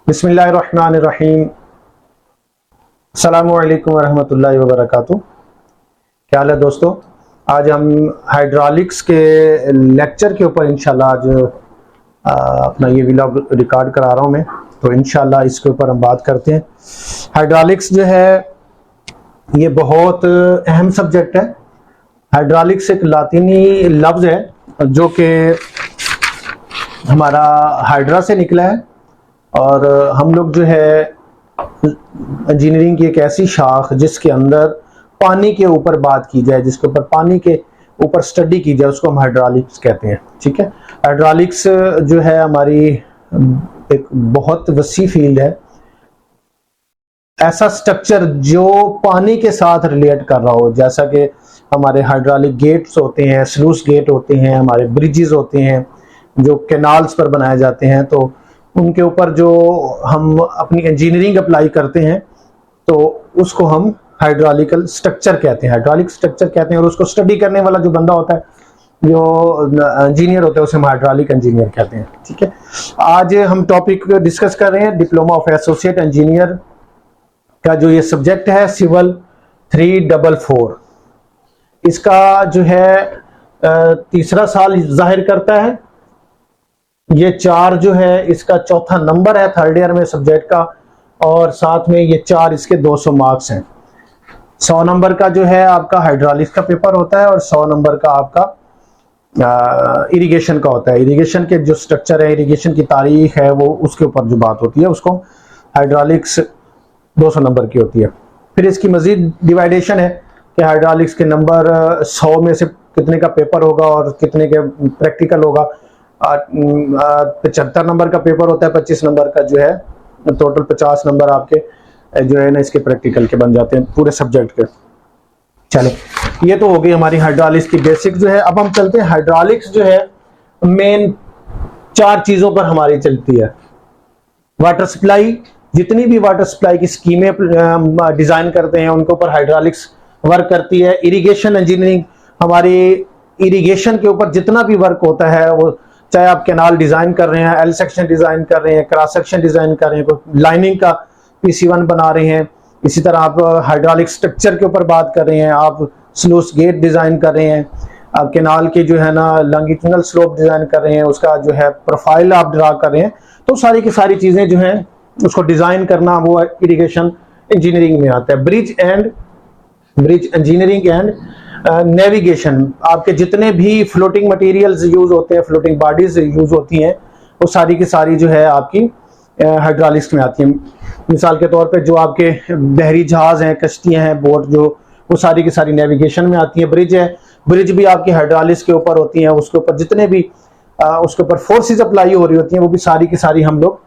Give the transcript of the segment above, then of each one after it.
बिस्मिल्लाहिर्रहमानिर्रहीम। अस्सलामु अलैकुम वरहमतुल्लाहि वबरकातुहू। क्या हाल है दोस्तों? आज हम हाइड्रोलिक्स के लेक्चर के ऊपर इंशाल्लाह आज अपना ये व्लॉग रिकॉर्ड करा रहा हूँ मैं, तो इंशाल्लाह इसके ऊपर हम बात करते हैं। हाइड्रोलिक्स जो है ये बहुत अहम सब्जेक्ट है। हाइड्रोलिक्स एक लातीनी लफ्ज़ है जो कि हमारा हाइड्रा से निकला है, और हम लोग जो है इंजीनियरिंग की एक ऐसी शाख जिसके अंदर पानी के ऊपर बात की जाए, जिसके ऊपर पानी के ऊपर स्टडी की जाए, उसको हम हाइड्रोलिक्स कहते हैं। ठीक है, हाइड्रोलिक्स जो है हमारी एक बहुत वसी फील्ड है। ऐसा स्ट्रक्चर जो पानी के साथ रिलेट कर रहा हो, जैसा कि हमारे हाइड्रोलिक गेट्स होते हैं, स्लूस गेट होते हैं, हमारे ब्रिजेस होते हैं जो कैनाल्स पर बनाए जाते हैं, तो उनके ऊपर जो हम अपनी इंजीनियरिंग अप्लाई करते हैं तो उसको हम हाइड्रोलिकल स्ट्रक्चर कहते हैं, हाइड्रोलिक स्ट्रक्चर कहते हैं। और उसको स्टडी करने वाला जो बंदा होता है, जो इंजीनियर होता है, उसे हम हाइड्रोलिक इंजीनियर कहते हैं। ठीक है, आज हम टॉपिक डिस्कस कर रहे हैं डिप्लोमा ऑफ एसोसिएट इंजीनियर का जो ये सब्जेक्ट है, सिविल 344। इसका जो है तीसरा साल जाहिर करता है। ये 4 जो है इसका चौथा नंबर है थर्ड ईयर में सब्जेक्ट का, और साथ में ये 4 इसके 200 मार्क्स हैं। 100 नंबर का जो है आपका हाइड्रोलिक्स का पेपर होता है, और 100 नंबर का आपका इरिगेशन का होता है। इरिगेशन के जो स्ट्रक्चर है, इरिगेशन की तारीख है, वो उसके ऊपर जो बात होती है उसको हाइड्रोलिक्स 200 नंबर की होती है। फिर इसकी मजीद डिवाइडेशन है कि हाइड्रोलिक्स के नंबर 100 में से कितने का पेपर होगा और कितने के प्रैक्टिकल होगा। 75 नंबर का पेपर होता है, 25 नंबर का जो है, टोटल 50 नंबर आपके जो है ना इसके प्रैक्टिकल के बन जाते हैं पूरे सब्जेक्ट के। चलो, ये तो हो गई हमारी हाइड्रोलिक्स की बेसिक जो है। अब हम चलते हैं, हाइड्रोलिक्स जो है मेन 4 चीजों पर हमारी चलती है। वाटर सप्लाई, जितनी भी वाटर सप्लाई की स्कीमें डिजाइन करते हैं उनके ऊपर हाइड्रोलिक्स वर्क करती है। इरिगेशन इंजीनियरिंग, हमारी इरिगेशन के ऊपर जितना भी वर्क होता है, वो चाहे आप कैनाल डिजाइन कर रहे हैं, एल सेक्शन डिजाइन कर रहे हैं, क्रॉस सेक्शन डिजाइन कर रहे हैं, लाइनिंग का PC1 बना रहे हैं, इसी तरह आप हाइड्रोलिक स्ट्रक्चर के ऊपर बात कर रहे हैं, आप स्लूस गेट डिजाइन कर रहे हैं, आप कैनाल के जो है ना लॉन्गिट्यूडनल स्लोप डिजाइन कर रहे हैं, उसका जो है प्रोफाइल आप ड्रा कर रहे हैं, तो सारी की सारी चीजें जो हैं उसको डिजाइन करना वो इरिगेशन इंजीनियरिंग में आता है। ब्रिज इंजीनियरिंग एंड नेविगेशन, आपके जितने भी फ्लोटिंग मटेरियल्स यूज होते हैं, फ्लोटिंग बॉडीज यूज होती हैं, वो सारी की सारी जो है आपकी हाइड्रोलिक्स में आती हैं। मिसाल के तौर पे जो आपके बहरी जहाज हैं, कश्तियां हैं, बोट, जो वो सारी की सारी नेविगेशन में आती है। ब्रिज है, ब्रिज भी आपकी हाइड्रोलिक्स के ऊपर होती हैं, उसके ऊपर जितने भी उसके ऊपर फोर्सेस अप्लाई हो रही होती हैं, वो भी सारी की सारी हम लोग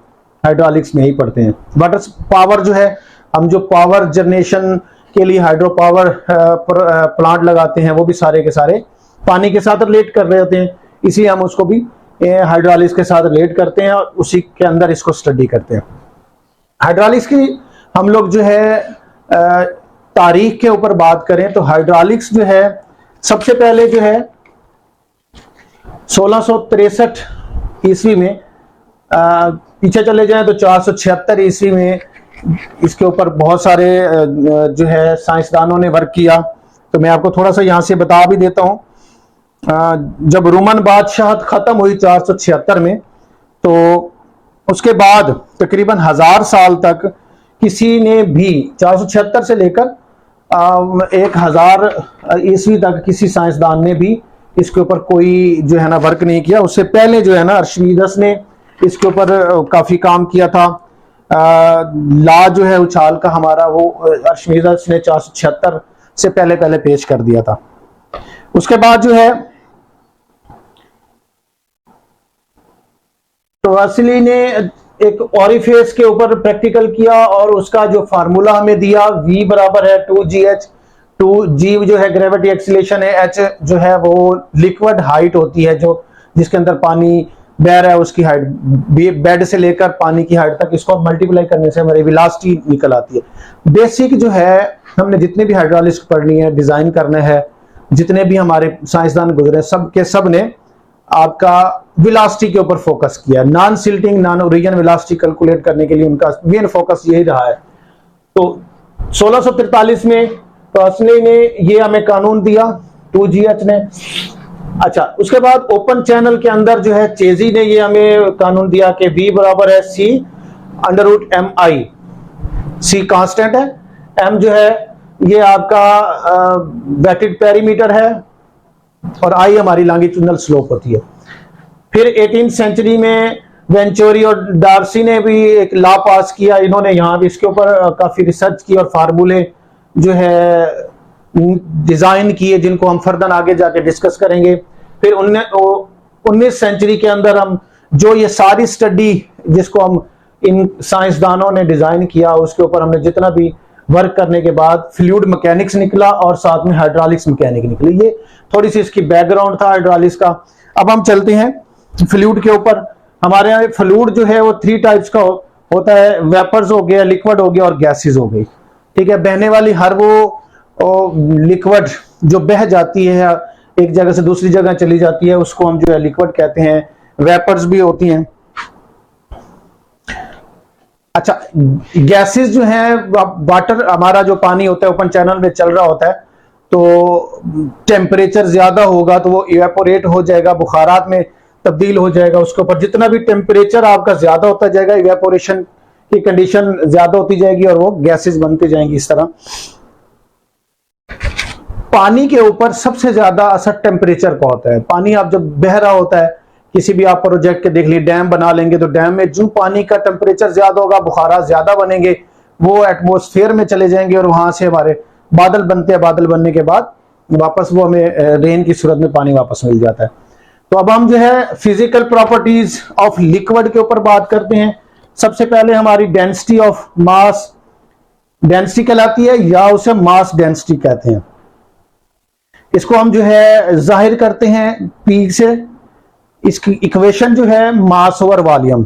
हाइड्रोलिक्स में ही पढ़ते हैं। वाटर पावर जो है, हम जो पावर जनरेशन के लिए हाइड्रो पावर प्लांट लगाते हैं, वो भी सारे के सारे पानी के साथ रिलेट कर रहे होते हैं, इसलिए हम उसको भी हाइड्रोलिक्स के साथ रिलेट करते हैं और उसी के अंदर इसको स्टडी करते हैं। हाइड्रोलिक्स की हम लोग जो है तारीख के ऊपर बात करें तो हाइड्रोलिक्स जो है सबसे पहले जो है 1663 ईस्वी में, पीछे चले जाएं तो 476 ईस्वी में इसके ऊपर बहुत सारे जो है साइंसदानों ने वर्क किया। तो मैं आपको थोड़ा सा यहाँ से बता भी देता हूँ। जब रोमन बादशाहत खत्म हुई 476 में, तो उसके बाद तकरीबन 1000 साल तक किसी ने भी 476 से लेकर 1000 ईस्वी तक किसी साइंसदान ने भी इसके ऊपर कोई जो है ना वर्क नहीं किया। उससे पहले जो है ना अर्शिमीदस ने इसके ऊपर काफी काम किया था। ला जो है उछाल का हमारा, वो अर्शिमीदस ने 476 से पहले पेश कर दिया था। उसके बाद जो है टोवासिली ने एक ओरिफेस के ऊपर प्रैक्टिकल किया, और उसका जो फार्मूला हमें दिया, V बराबर है 2GH। 2G जो है ग्रेविटी एक्सीलरेशन है, H जो है वो लिक्विड हाइट होती है, जो जिसके अंदर पानी बह रहा है उसकी हाइट, बेड से लेकर पानी की हाइट तक, इसको मल्टीप्लाई करने से हमारी वेलोसिटी निकल आती है। बेसिक जो है हमने जितने भी हाइड्रोलिक्स पढ़नी है, डिजाइन करना है, जितने भी हमारे साइंसदान गुजरे सब के सब ने आपका वेलोसिटी के ऊपर फोकस किया, non silting non origin velocity calculate करने के लिए उनका मेन फोकस यही रहा है। तो 1643 में पर्सले ने ये हमें कानून दिया, 2GH ने। अच्छा, उसके बाद ओपन चैनल के अंदर जो है चेजी ने ये हमें कानून दिया कि V बराबर है C √mi। C कांस्टेंट है, M जो है ये आपका वेटेड पेरीमीटर है और I हमारी लॉन्गिट्यूडनल स्लोप होती है। फिर 18th सेंचुरी में वेंचुरी और डार्सी ने भी एक लॉ पास किया, इन्होंने यहाँ भी इसके ऊपर काफी रिसर्च की और फार्मूले जो है डिजाइन किए, जिनको हम फर्दर आगे जाके डिस्कस करेंगे। फिर 19th सेंचुरी के अंदर हम जो ये सारी स्टडी जिसको हम इन साइंसदानों ने डिजाइन किया, उसके ऊपर हमने जितना भी वर्क करने के बाद फ्लूइड मैकेनिक्स निकला और साथ में हाइड्रोलिक्स मैकेनिक निकली। ये थोड़ी सी इसकी बैकग्राउंड था हाइड्रोलिक्स का। अब हम चलते हैं फ्लूइड के ऊपर। हमारे यहाँ फ्लूइड जो है वो 3 टाइप्स का होता है, वेपर्स हो गया, लिक्विड हो गया और गैसेस हो गई। ठीक है, बहने वाली हर वो लिक्विड जो बह जाती है एक जगह से दूसरी जगह चली जाती है, उसको हम जो है लिक्विड कहते हैं। वेपर्स भी होती हैं। अच्छा, गैसेस जो है, वाटर हमारा जो पानी होता है ओपन चैनल में चल रहा होता है, तो टेम्परेचर ज्यादा होगा तो वो इवेपोरेट हो जाएगा, बुखारात में तब्दील हो जाएगा। उसके ऊपर जितना भी टेम्परेचर आपका ज्यादा होता जाएगा, इवेपोरेशन की कंडीशन ज्यादा होती जाएगी और वो गैसेस बनती जाएंगी। इस तरह पानी के ऊपर सबसे ज्यादा असर टेम्परेचर का होता है। पानी आप जब बह रहा होता है, किसी भी आप प्रोजेक्ट के देख लीजिए, डैम बना लेंगे तो डैम में जो पानी का टेम्परेचर ज्यादा होगा, बुखारा ज्यादा बनेंगे, वो एटमॉस्फेयर में चले जाएंगे और वहां से हमारे बादल बनते हैं। बादल बनने के बाद वापस वो हमें रेन की सूरत में पानी वापस मिल जाता है। तो अब हम जो है फिजिकल प्रॉपर्टीज ऑफ लिक्विड के ऊपर बात करते हैं। सबसे पहले हमारी डेंसिटी ऑफ मास डेंसिटी कहलाती है, या उसे मास डेंसिटी कहते हैं। इसको हम जो है जाहिर करते हैं P से। इसकी इक्वेशन जो है मास ओवर वॉल्यूम।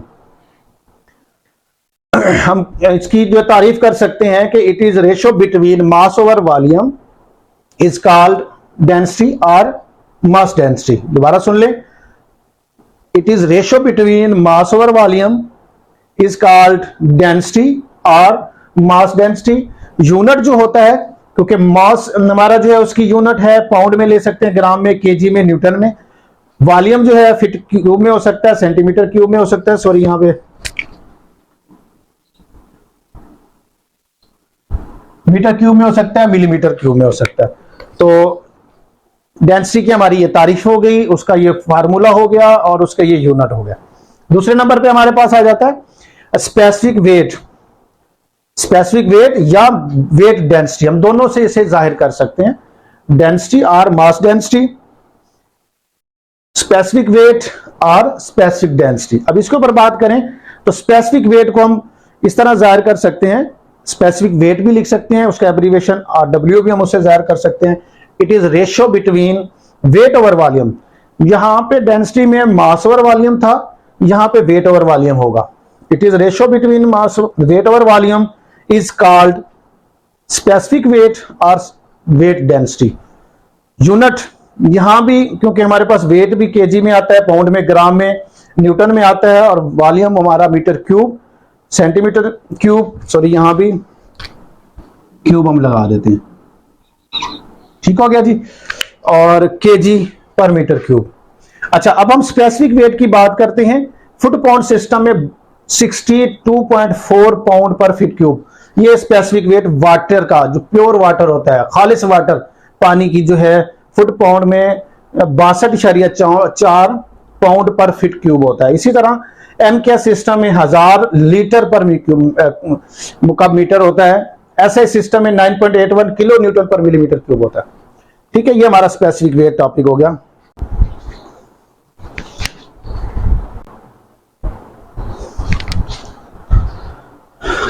हम इसकी जो तारीफ कर सकते हैं कि it is ratio between mass over volume is called density और मास डेंसिटी। दोबारा सुन ले, it is ratio between mass over volume is called density और मास डेंसिटी। यूनिट जो होता है, क्योंकि मास हमारा जो है उसकी यूनिट है पाउंड में ले सकते हैं, ग्राम में, केजी में, न्यूटन में। वॉल्यूम जो है फीट क्यूब में हो सकता है, सेंटीमीटर क्यूब में हो सकता है, सॉरी यहां पे मीटर क्यूब में हो सकता है, मिलीमीटर क्यूब में हो सकता है। तो डेंसिटी की हमारी ये तारीफ हो गई, उसका ये फार्मूला हो गया और उसका ये यूनिट हो गया। दूसरे नंबर पे हमारे पास आ जाता है स्पेसिफिक वेट। स्पेसिफिक वेट या वेट डेंसिटी, हम दोनों से इसे जाहिर कर सकते हैं, डेंसिटी और मास डेंसिटी, स्पेसिफिक वेट और स्पेसिफिक डेंसिटी। अब इसके ऊपर बात करें तो स्पेसिफिक वेट को हम इस तरह जाहिर कर सकते हैं, स्पेसिफिक वेट भी लिख सकते हैं, उसका एब्रीविएशन RW भी हम उससे जाहिर कर सकते हैं। It is ratio between weight over volume. यहां पे डेंसिटी में मास ओवर वॉल्यूम था, यहां पे वेट ओवर वॉल्यूम होगा। It is ratio between mass weight over volume is called specific weight और वेट डेंसिटी। यूनिट यहां भी, क्योंकि हमारे पास वेट भी केजी में आता है, पाउंड में, ग्राम में, न्यूटन में आता है, और वॉल्यूम हमारा metre cube, centimetre cube, sorry यहां भी क्यूब हम लगा देते हैं, ठीक हो गया जी, और केजी पर मीटर क्यूब। अच्छा, अब हम स्पेसिफिक वेट की बात करते हैं। फुट पाउंड सिस्टम में 62.4 पाउंड पर फीट क्यूब, ये स्पेसिफिक वेट वाटर का, जो प्योर वाटर होता है, खालिश वाटर पानी की जो है, फुट पाउंड में 62.4 पाउंड पर फीट क्यूब होता है। इसी तरह MK सिस्टम में 1000 लीटर पर मुकाब मीटर होता है। ऐसे सिस्टम में 9.81 किलो न्यूटन पर मिलीमीटर क्यूब होता है। ठीक है, ये हमारा स्पेसिफिक वेट टॉपिक हो गया।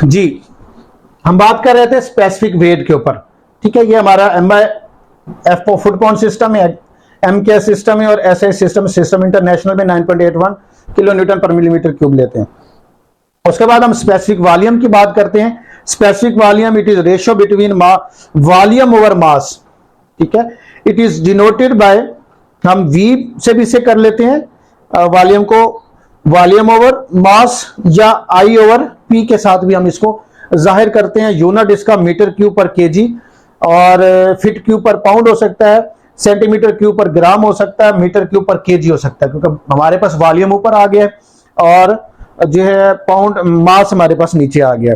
जी, हम बात कर रहे थे स्पेसिफिक वेट के ऊपर। ठीक है, ये हमारा MIF फुट पाउंड सिस्टम है, MK सिस्टम है, और SI सिस्टम इंटरनेशनल में 9.81 किलो न्यूटन पर मिलीमीटर क्यूब लेते हैं। उसके बाद हम स्पेसिफिक वॉल्यूम की बात करते हैं। Specific volume, it is ratio between volume over mass. ठीक है, इट इज डिनोटेड बाय हम V से भी इसे कर लेते हैं, वॉल्यूम को वॉल्यूम ओवर मास या I ओवर P के साथ भी हम इसको जाहिर करते हैं। यूनिट इसका मीटर क्यूब पर केजी और फीट क्यूब पर पाउंड हो सकता है, सेंटीमीटर क्यूब पर ग्राम हो सकता है, मीटर क्यूब पर केजी हो सकता है, क्योंकि हमारे पास वॉल्यूम ऊपर आ गया है और जो है पाउंड मास हमारे पास नीचे आ गया।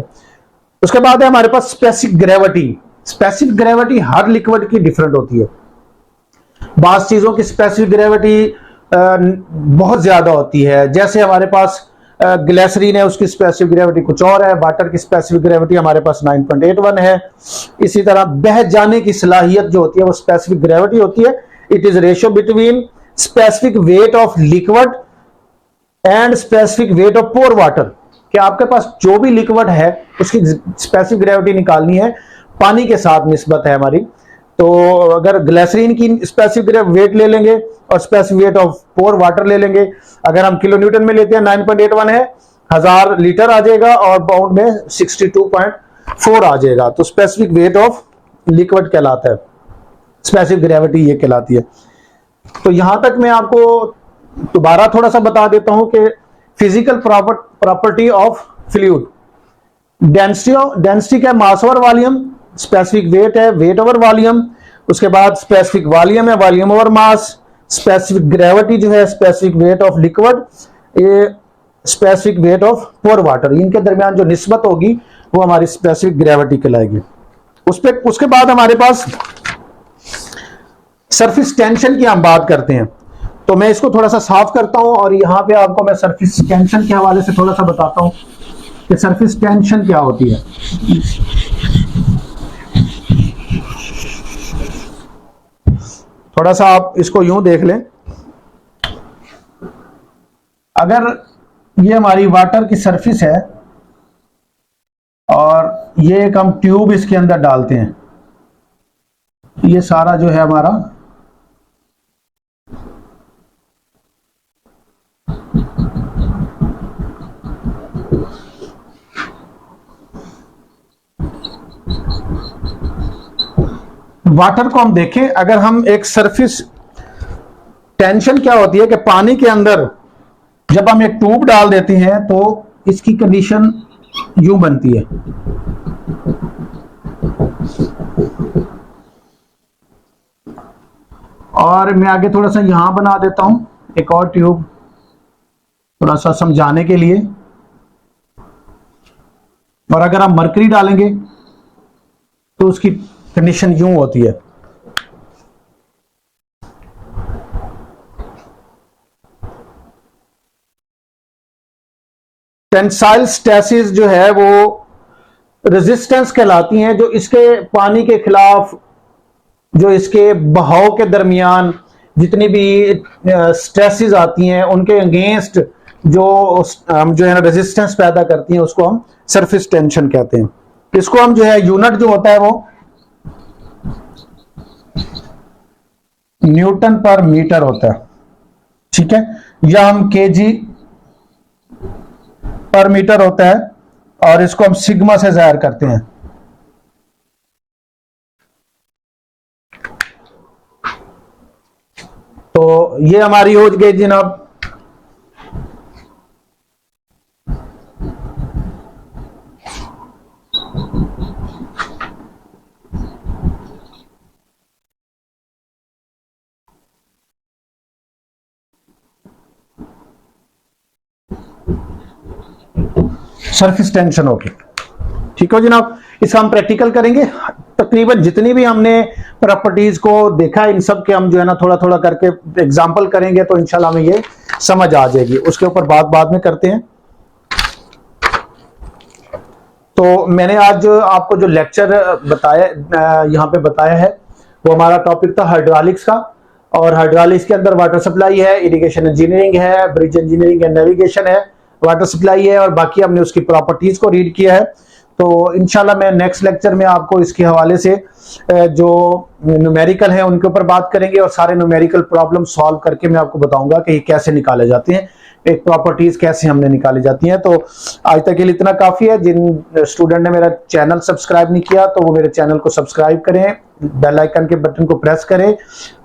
उसके बाद है हमारे पास स्पेसिफिक ग्रेविटी। स्पेसिफिक ग्रेविटी हर लिक्विड की डिफरेंट होती है। बात चीजों की स्पेसिफिक ग्रेविटी बहुत ज्यादा होती है, जैसे हमारे पास ग्लिसरीन है, उसकी स्पेसिफिक ग्रेविटी कुछ और है। वाटर की स्पेसिफिक ग्रेविटी हमारे पास 9.81 है। इसी तरह बह जाने की सलाहियत जो होती है वो स्पेसिफिक ग्रेविटी होती है। It is ratio between specific weight of liquid and specific weight of pure water, कि आपके पास जो भी लिक्विड है उसकी स्पेसिफिक ग्रेविटी निकालनी है, पानी के साथ निस्बत है हमारी। तो अगर ग्लिसरीन की स्पेसिफिक वेट ले लेंगे और specific weight of pure water ले लेंगे, अगर हम किलो न्यूटन में लेते हैं 9.81 है, 1000 लीटर आ जाएगा और पाउंड में 62.4 आ जाएगा। तो स्पेसिफिक वेट ऑफ लिक्विड कहलाता है, स्पेसिफिक ग्रेविटी ये कहलाती है। तो यहां तक मैं आपको दोबारा थोड़ा सा बता देता हूं कि physical property of fluid, density का mass over volume, specific weight है वेट ओवर वॉल्यूम, उसके बाद स्पेसिफिक वॉल्यूम है volume over mass, specific gravity जो है स्पेसिफिक वेट ऑफ लिक्विड, ये specific weight of pure water, इनके दरमियान जो निस्बत होगी वो हमारी स्पेसिफिक ग्रेविटी कहलाएगी। उसके बाद हमारे पास सरफेस टेंशन की हम बात करते हैं। तो मैं इसको थोड़ा सा साफ करता हूं और यहां पे आपको मैं सरफेस टेंशन के हवाले से थोड़ा सा बताता हूं कि सरफेस टेंशन क्या होती है। थोड़ा सा आप इसको यूं देख लें, अगर ये हमारी वाटर की सरफेस है और ये एक हम ट्यूब इसके अंदर डालते हैं, ये सारा जो है हमारा वाटर को हम देखें, अगर हम एक सरफेस टेंशन क्या होती है कि पानी के अंदर जब हम एक ट्यूब डाल देते हैं तो इसकी कंडीशन यूं बनती है, और मैं आगे थोड़ा सा यहां बना देता हूं एक और ट्यूब थोड़ा सा समझाने के लिए। और अगर आप मरकरी डालेंगे तो उसकी कंडीशन यूं होती है। टेंसाइल स्ट्रेसेस जो है वो रेजिस्टेंस कहलाती हैं, जो इसके पानी के खिलाफ, जो इसके बहाव के दरमियान जितनी भी स्ट्रेसेस आती हैं उनके अगेंस्ट जो है ना रेजिस्टेंस पैदा करती हैं, उसको हम सरफेस टेंशन कहते हैं। इसको हम जो है यूनिट जो होता है वो न्यूटन पर मीटर होता है, ठीक है, या हम केजी पर मीटर होता है और इसको हम सिग्मा से जाहिर करते हैं। तो ये हमारी हो गई जनाब सरफेस टेंशन होगी। ठीक हो जनाब, इसका हम प्रैक्टिकल करेंगे। तकरीबन जितनी भी हमने प्रॉपर्टीज को देखा इन सब के हम जो है ना थोड़ा थोड़ा करके एग्जांपल करेंगे तो इंशाल्लाह हमें ये समझ आ जाएगी। उसके ऊपर बात बाद में करते हैं। तो मैंने आज जो आपको जो लेक्चर बताया यहाँ पे बताया है वो हमारा टॉपिक था हाइड्रोलिक्स का, और हाइड्रोलिक्स के अंदर वाटर सप्लाई है, इरिगेशन इंजीनियरिंग है, ब्रिज इंजीनियरिंग एंड नेविगेशन है, वाटर सप्लाई है, और बाकी हमने उसकी प्रॉपर्टीज को रीड किया है। तो इंशाल्लाह मैं नेक्स्ट लेक्चर में आपको इसके हवाले से जो न्यूमेरिकल है उनके ऊपर बात करेंगे, और सारे न्यूमेरिकल प्रॉब्लम सॉल्व करके मैं आपको बताऊंगा कि ये कैसे निकाले जाते हैं, एक प्रॉपर्टीज कैसे हमने निकाली जाती हैं। तो आज तक के लिए इतना काफी है। जिन स्टूडेंट ने मेरा चैनल सब्सक्राइब नहीं किया तो वो मेरे चैनल को सब्सक्राइब करें, बेल आइकन के बटन को प्रेस करें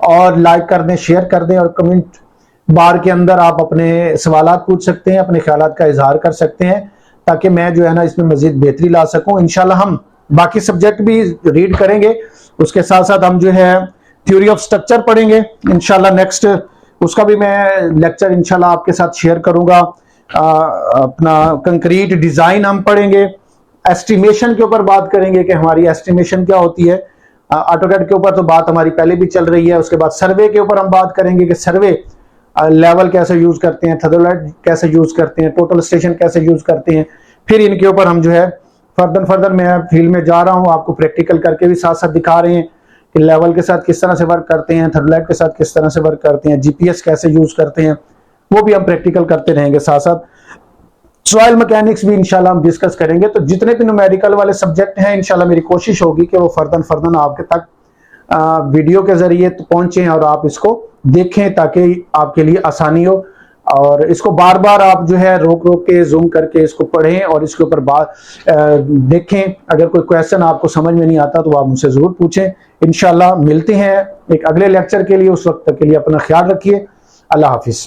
और लाइक कर दें, शेयर कर दें, और कमेंट बार के अंदर आप अपने सवालात पूछ सकते हैं, अपने ख्यालात का इजहार कर सकते हैं, ताकि मैं जो है ना इसमें मजीद बेहतरी ला सकूं। इंशाल्लाह हम बाकी सब्जेक्ट भी रीड करेंगे, उसके साथ साथ हम जो है थ्योरी ऑफ स्ट्रक्चर पढ़ेंगे इंशाल्लाह नेक्स्ट, उसका भी मैं लेक्चर इंशाल्लाह आपके साथ शेयर करूंगा। अपना कंक्रीट डिजाइन हम पढ़ेंगे, एस्टिमेशन के ऊपर बात करेंगे कि हमारी एस्टिमेशन क्या होती है। ऑटोकैड के ऊपर तो बात हमारी पहले भी चल रही है। उसके बाद सर्वे के ऊपर हम बात करेंगे कि सर्वे लेवल कैसे यूज करते हैं, थर्डोलाइट कैसे यूज करते हैं, टोटल स्टेशन कैसे यूज करते हैं। फिर इनके ऊपर हम जो है फर्दर मैं फील्ड में जा रहा हूं, आपको प्रैक्टिकल करके भी साथ साथ दिखा रहे हैं कि लेवल के साथ किस तरह से वर्क करते हैं, थर्डोलाइट के साथ किस तरह से वर्क करते हैं, जीपीएस कैसे यूज करते हैं, वो भी हम प्रैक्टिकल करते रहेंगे। साथ साथ सॉइल मैकेनिक्स भी इंशाल्लाह हम डिस्कस करेंगे। तो जितने भी न्यूमेरिकल वाले सब्जेक्ट हैं इंशाल्लाह मेरी कोशिश होगी कि वो फर्दन आपके तक वीडियो के जरिए पहुंचे और आप इसको देखें, ताकि आपके लिए आसानी हो। और इसको बार बार आप जो है रोक के जूम करके इसको पढ़ें और इसके ऊपर बात देखें। अगर कोई क्वेश्चन आपको समझ में नहीं आता तो आप मुझसे जरूर पूछें। इंशाल्लाह मिलते हैं एक अगले लेक्चर के लिए, उस वक्त तक के लिए अपना ख्याल रखिए। अल्लाह हाफिज।